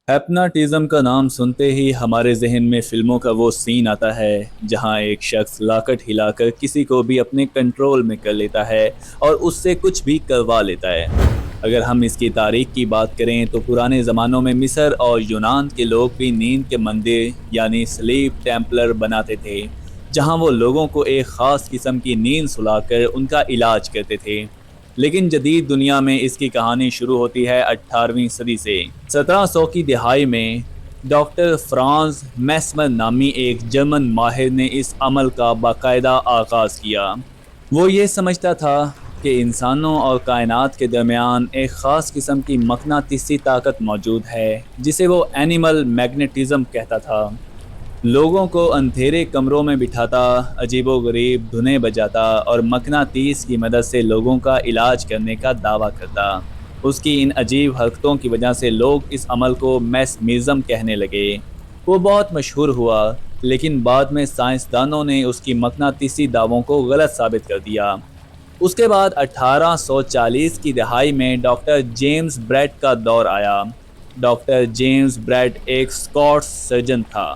Hypnotism का नाम सुनते ही हमारे जहन में फिल्मों का वो सीन आता है जहां एक शख्स लाकट हिलाकर किसी को भी अपने कंट्रोल में कर लेता है और उससे कुछ भी करवा लेता है। अगर हम इसकी तारीख की बात करें तो पुराने ज़मानों में मिस्र और यूनान के लोग भी नींद के मंदिर यानी स्लीप टेम्पलर बनाते थे, जहां वो लोगों को एक ख़ास किस्म की नींद सुलाकर उनका इलाज करते थे। लेकिन जदीद दुनिया में इसकी कहानी शुरू होती है 18वीं सदी से। 1700 की दिहाई में डॉक्टर फ्रांज मैस्मर नामी एक जर्मन माहिर ने इस अमल का बाकायदा आगाज़ किया। वो ये समझता था कि इंसानों और कायनात के दरमियान एक ख़ास किस्म की मकनातीसी ताकत मौजूद है, जिसे वो एनिमल मैग्नेटिज़म कहता था। लोगों को अंधेरे कमरों में बिठाता, अजीबोगरीब धुनें बजाता और मकनातीस की मदद से लोगों का इलाज करने का दावा करता। उसकी इन अजीब हरकतों की वजह से लोग इस अमल को मैस्मरिज्म कहने लगे। वो बहुत मशहूर हुआ, लेकिन बाद में साइंसदानों ने उसकी मकनातीसी दावों को गलत साबित कर दिया। उसके बाद 1840 की दहाई में डॉक्टर जेम्स ब्रैड का दौर आया। डॉक्टर जेम्स ब्रैड एक स्कॉट्स सर्जन था।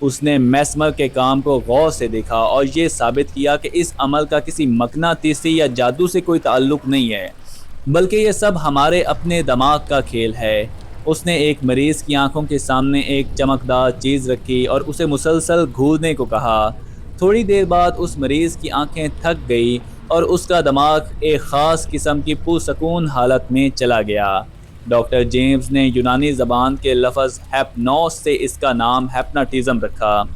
उसने मैस्मर के काम को गौर से देखा और ये साबित किया कि इस अमल का किसी मकनातीसी या जादू से कोई ताल्लुक नहीं है, बल्कि ये सब हमारे अपने दिमाग का खेल है। उसने एक मरीज़ की आंखों के सामने एक चमकदार चीज़ रखी और उसे मुसलसल घूरने को कहा। थोड़ी देर बाद उस मरीज़ की आंखें थक गई और उसका दिमाग एक ख़ास किस्म की पुरसकून हालत में चला गया। डॉक्टर जेम्स ने यूनानी ज़बान के लफ्ज़ हैप्नोस से इसका नाम हैप्नोटिज्म रखा।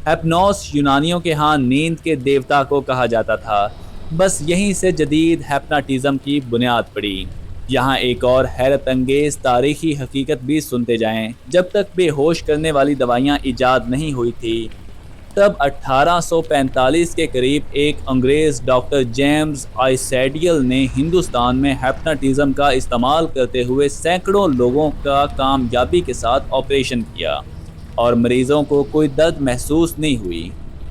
हैप्नोस यूनानियों के यहाँ नींद के देवता को कहा जाता था। बस यहीं से जदीद हैप्नोटिज्म की बुनियाद पड़ी। यहाँ एक और हैरत अंगेज़ तारीख़ी हकीकत भी सुनते जाएं। जब तक बेहोश करने वाली दवाइयाँ ईजाद नहीं हुई थी, तब 1845 के करीब एक अंग्रेज़ डॉक्टर जेम्स आइसैडियल ने हिंदुस्तान में हैप्नोटिज्म का इस्तेमाल करते हुए सैकड़ों लोगों का कामयाबी के साथ ऑपरेशन किया और मरीज़ों को कोई दर्द महसूस नहीं हुई।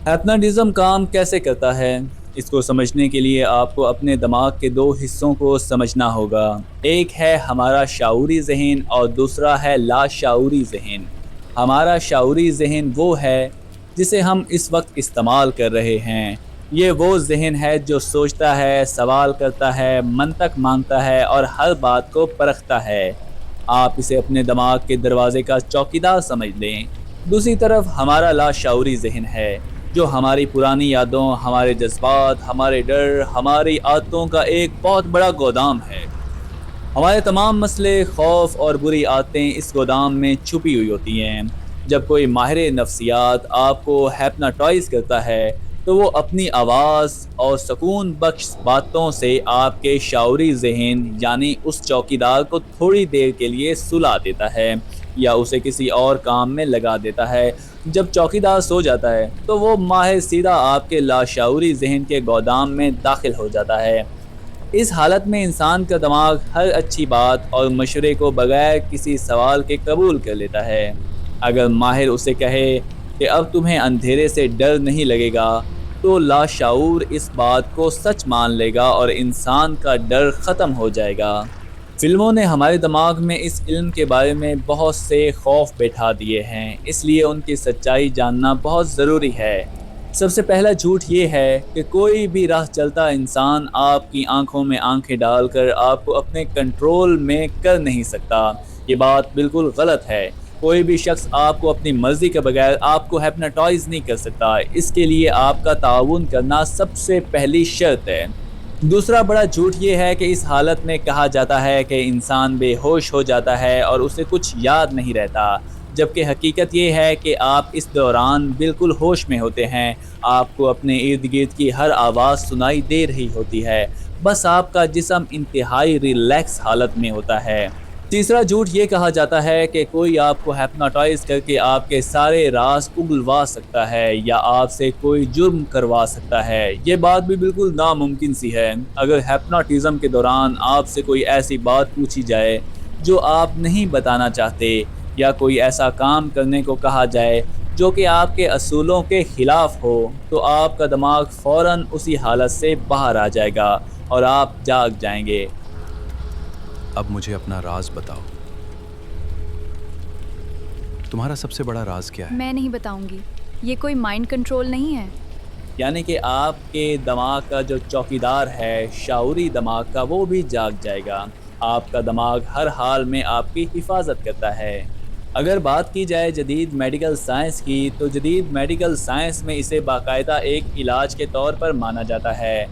हैप्नोटिज्म काम कैसे करता है, इसको समझने के लिए आपको अपने दिमाग के दो हिस्सों को समझना होगा। एक है हमारा शाऊरी जहन और दूसरा है लाशाऊरी जहन। हमारा शाऊरी जहन वो है जिसे हम इस वक्त इस्तेमाल कर रहे हैं। ये वो जहन है जो सोचता है, सवाल करता है, मंतक मांगता है और हर बात को परखता है। आप इसे अपने दिमाग के दरवाजे का चौकीदार समझ लें। दूसरी तरफ हमारा लाशाऊरी जहन है जो हमारी पुरानी यादों, हमारे जज्बात, हमारे डर, हमारी आदतों का एक बहुत बड़ा गोदाम है। हमारे तमाम मसले, खौफ और बुरी आदतें इस गोदाम में छुपी हुई होती हैं। जब कोई माहिर नफ्सियात आपको हैप्नोटाइज करता है तो वो अपनी आवाज़ और सुकून बख्श बातों से आपके शाऊरी जहन यानी उस चौकीदार को थोड़ी देर के लिए सुला देता है या उसे किसी और काम में लगा देता है। जब चौकीदार सो जाता है तो वो माहिर सीधा आपके लाशाऊरी जहन के गोदाम में दाखिल हो जाता है। इस हालत में इंसान का दिमाग हर अच्छी बात और मशवरे को बगैर किसी सवाल के कबूल कर लेता है। अगर माहिर उसे कहे कि अब तुम्हें अंधेरे से डर नहीं लगेगा, तो लाशाऊर इस बात को सच मान लेगा और इंसान का डर ख़त्म हो जाएगा। फिल्मों ने हमारे दिमाग में इस इल्म के बारे में बहुत से खौफ बैठा दिए हैं, इसलिए उनकी सच्चाई जानना बहुत ज़रूरी है। सबसे पहला झूठ ये है कि कोई भी राह चलता इंसान आपकी आंखों में आंखें डालकर आपको अपने कंट्रोल में कर नहीं सकता। ये बात बिल्कुल गलत है। कोई भी शख्स आपको अपनी मर्ज़ी के बगैर आपको हैप्नोटाइज नहीं कर सकता। इसके लिए आपका ताउन करना सबसे पहली शर्त है। दूसरा बड़ा झूठ ये है कि इस हालत में कहा जाता है कि इंसान बेहोश हो जाता है और उसे कुछ याद नहीं रहता, जबकि हकीकत ये है कि आप इस दौरान बिल्कुल होश में होते हैं। आपको अपने इर्द गिर्द की हर आवाज़ सुनाई दे रही होती है, बस आपका जिस्म इंतहाई रिलैक्स हालत में होता है। तीसरा झूठ ये कहा जाता है कि कोई आपको हैप्नोटाइज करके आपके सारे राज उगलवा सकता है या आपसे कोई जुर्म करवा सकता है। ये बात भी बिल्कुल नामुमकिन सी है। अगर हैप्नोटिज्म के दौरान आपसे कोई ऐसी बात पूछी जाए जो आप नहीं बताना चाहते या कोई ऐसा काम करने को कहा जाए जो कि आपके असूलों के ख़िलाफ़ हो, तो आपका दिमाग फ़ौरन उसी हालत से बाहर आ जाएगा और आप जाग जाएंगे। अब मुझे अपना राज बताओ। तुम्हारा सबसे बड़ा राज क्या है? मैं नहीं बताऊंगी। ये कोई माइंड कंट्रोल नहीं है। यानी कि आपके दिमाग का जो चौकीदार है, शाऊरी दिमाग का, वो भी जाग जाएगा। आपका दिमाग हर हाल में आपकी हिफाजत करता है। अगर बात की जाए जदीद मेडिकल साइंस की, तो जदीद मेडिकल साइंस में इसे बाकायदा एक इलाज के तौर पर माना जाता है,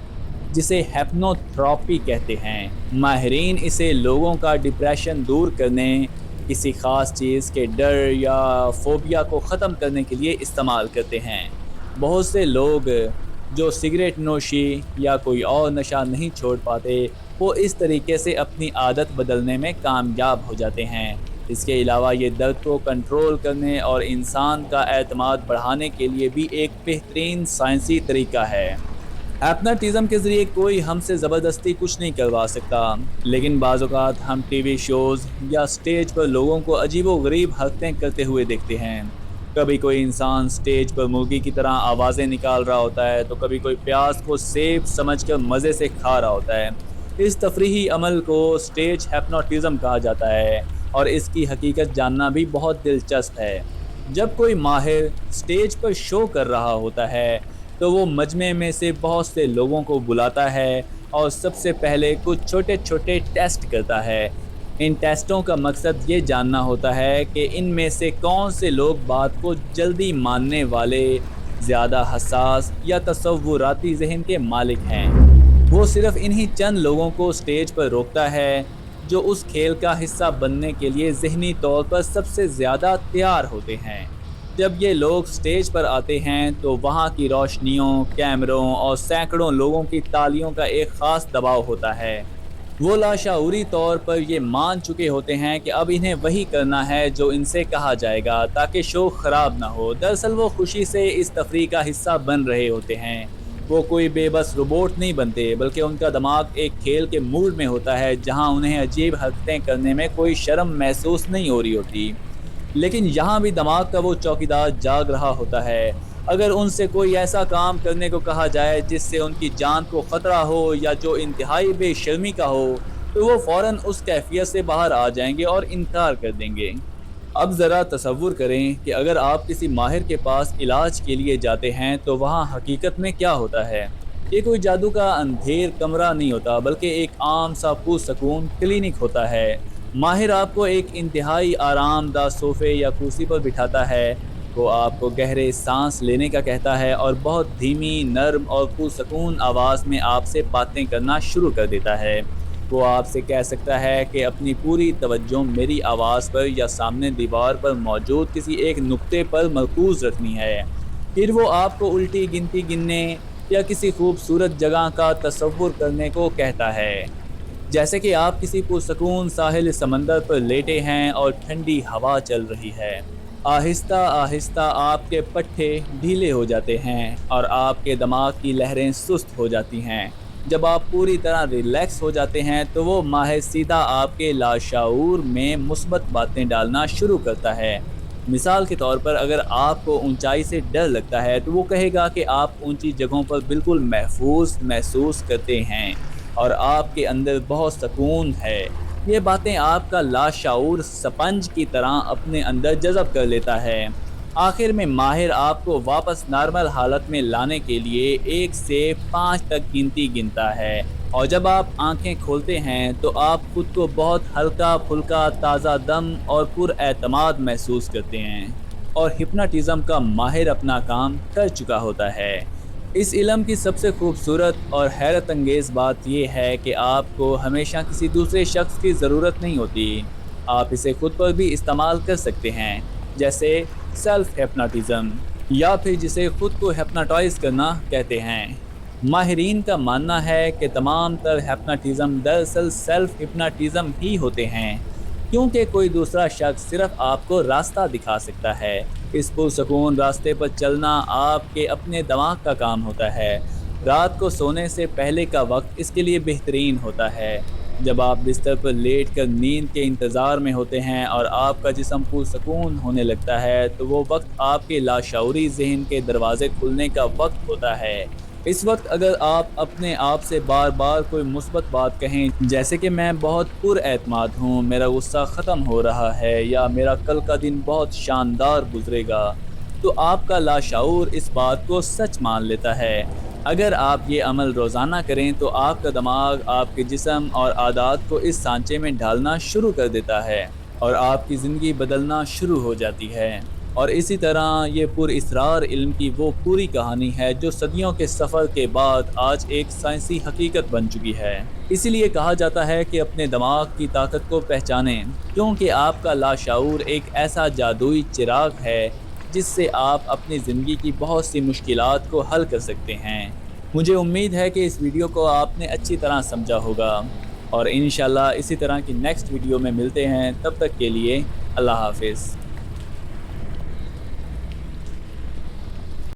जिसे हिप्नोथेरेपी कहते हैं। माहिरीन इसे लोगों का डिप्रेशन दूर करने, किसी ख़ास चीज़ के डर या फोबिया को ख़त्म करने के लिए इस्तेमाल करते हैं। बहुत से लोग जो सिगरेट नोशी या कोई और नशा नहीं छोड़ पाते, वो इस तरीके से अपनी आदत बदलने में कामयाब हो जाते हैं। इसके अलावा ये दर्द को कंट्रोल करने और इंसान का एतमाद बढ़ाने के लिए भी एक बेहतरीन साइंसी तरीका है। हिप्नोटिज़म के ज़रिए कोई हमसे ज़बरदस्ती कुछ नहीं करवा सकता, लेकिन बाज़ औक़ात हम टीवी शोज़ या स्टेज पर लोगों को अजीबो-गरीब हरकतें करते हुए देखते हैं। कभी कोई इंसान स्टेज पर मुर्गी की तरह आवाज़ें निकाल रहा होता है, तो कभी कोई प्याज को सेब समझकर मज़े से खा रहा होता है। इस तफरीही अमल को स्टेज हिप्नोटिज़म कहा जाता है और इसकी हकीकत जानना भी बहुत दिलचस्प है। जब कोई माहिर स्टेज पर शो कर रहा होता है, तो वो मजमे में से बहुत से लोगों को बुलाता है और सबसे पहले कुछ छोटे छोटे टेस्ट करता है। इन टेस्टों का मकसद ये जानना होता है कि इनमें से कौन से लोग बात को जल्दी मानने वाले, ज़्यादा हसास या तसव्वुराती जहन के मालिक हैं। वो सिर्फ़ इन्हीं चंद लोगों को स्टेज पर रोकता है जो उस खेल का हिस्सा बनने के लिए ज़हनी तौर पर सबसे ज़्यादा तैयार होते हैं। जब ये लोग स्टेज पर आते हैं तो वहाँ की रोशनियों, कैमरों और सैकड़ों लोगों की तालियों का एक ख़ास दबाव होता है। वो लाशऊरी तौर पर ये मान चुके होते हैं कि अब इन्हें वही करना है जो इनसे कहा जाएगा, ताकि शो ख़राब ना हो। दरअसल वो खुशी से इस तफरीह का हिस्सा बन रहे होते हैं। वो कोई बेबस रोबोट नहीं बनते, बल्कि उनका दिमाग एक खेल के मूड में होता है, जहाँ उन्हें अजीब हरकतें करने में कोई शर्म महसूस नहीं हो रही होती। लेकिन यहाँ भी दिमाग का वो चौकीदार जाग रहा होता है। अगर उनसे कोई ऐसा काम करने को कहा जाए जिससे उनकी जान को ख़तरा हो या जो इंतहाई बेशर्मी का हो, तो वो फ़ौरन उस कैफियत से बाहर आ जाएंगे और इनकार कर देंगे। अब ज़रा तसव्वुर करें कि अगर आप किसी माहिर के पास इलाज के लिए जाते हैं, तो वहाँ हकीकत में क्या होता है। ये कोई जादू का अंधेर कमरा नहीं होता, बल्कि एक आम सा पुरसकून क्लिनिक होता है। माहिर आपको एक इंतहाई आरामदा सोफ़े या कुर्सी पर बिठाता है। वो आपको गहरे सांस लेने का कहता है और बहुत धीमी, नर्म और पुरसकून आवाज़ में आपसे बातें करना शुरू कर देता है। वो आपसे कह सकता है कि अपनी पूरी तवज्जो मेरी आवाज़ पर या सामने दीवार पर मौजूद किसी एक नुक्ते पर मरकूज़ रखनी है। फिर वो आपको उल्टी गिनती गिनने या किसी खूबसूरत जगह का तसव्वुर करने को कहता है, जैसे कि आप किसी पुरसकून साहिल समंदर पर लेटे हैं और ठंडी हवा चल रही है। आहिस्ता आहिस्ता आपके पट्टे ढीले हो जाते हैं और आपके दिमाग की लहरें सुस्त हो जाती हैं। जब आप पूरी तरह रिलैक्स हो जाते हैं, तो वो माहिर सीधा आपके लाशऊर में मुस्बत बातें डालना शुरू करता है। मिसाल के तौर पर, अगर आपको ऊंचाई से डर लगता है, तो वो कहेगा कि आप ऊंची जगहों पर बिल्कुल महफूज महसूस करते हैं और आपके अंदर बहुत सुकून है। ये बातें आपका लाशऊर स्पंज की तरह अपने अंदर जज़ब कर लेता है। आखिर में माहिर आपको वापस नॉर्मल हालत में लाने के लिए 1 से 5 तक गिनती गिनता है, और जब आप आंखें खोलते हैं तो आप खुद को बहुत हल्का फुल्का, ताज़ा दम और पुरएतमाद महसूस करते हैं, और हिप्नोटिज़म का माहिर अपना काम कर चुका होता है। इस इल्म की सबसे खूबसूरत और हैरत अंगेज़ बात यह है कि आपको हमेशा किसी दूसरे शख्स की ज़रूरत नहीं होती। आप इसे खुद पर भी इस्तेमाल कर सकते हैं, जैसे सेल्फ हिप्नोटिज़म, या फिर जिसे खुद को हिप्नोटाइज़ करना कहते हैं। माहिरीन का मानना है कि तमाम तर हिप्नोटिज़म दरअसल सेल्फ हिप्नोटिज़म ही होते हैं, क्योंकि कोई दूसरा शख्स सिर्फ आपको रास्ता दिखा सकता है। इस पुरसकून रास्ते पर चलना आपके अपने दिमाग का काम होता है। रात को सोने से पहले का वक्त इसके लिए बेहतरीन होता है। जब आप बिस्तर पर लेट कर नींद के इंतज़ार में होते हैं और आपका जिस्म पुरसकून होने लगता है, तो वो वक्त आपके लाशऊरी ज़हन के दरवाज़े खुलने का वक्त होता है। اس وقت اگر آپ اپنے آپ سے بار بار کوئی مثبت بات کہیں، جیسے کہ میں بہت پر اعتماد ہوں، میرا غصہ ختم ہو رہا ہے، یا میرا کل کا دن بہت شاندار گزرے گا، تو آپ کا لاشعور اس بات کو سچ مان لیتا ہے۔ اگر آپ یہ عمل روزانہ کریں تو آپ کا دماغ آپ کے جسم اور عادات کو اس سانچے میں ڈھالنا شروع کر دیتا ہے، اور آپ کی زندگی بدلنا شروع ہو جاتی ہے۔ اور اسی طرح یہ پر اسرار علم کی وہ پوری کہانی ہے جو صدیوں کے سفر کے بعد آج ایک سائنسی حقیقت بن چکی ہے۔ اسی لیے کہا جاتا ہے کہ اپنے دماغ کی طاقت کو پہچانیں، کیونکہ آپ کا لاشعور ایک ایسا جادوئی چراغ ہے جس سے آپ اپنی زندگی کی بہت سی مشکلات کو حل کر سکتے ہیں۔ مجھے امید ہے کہ اس ویڈیو کو آپ نے اچھی طرح سمجھا ہوگا، اور انشاءاللہ اسی طرح کی نیکسٹ ویڈیو میں ملتے ہیں۔ تب تک کے لیے اللہ حافظ۔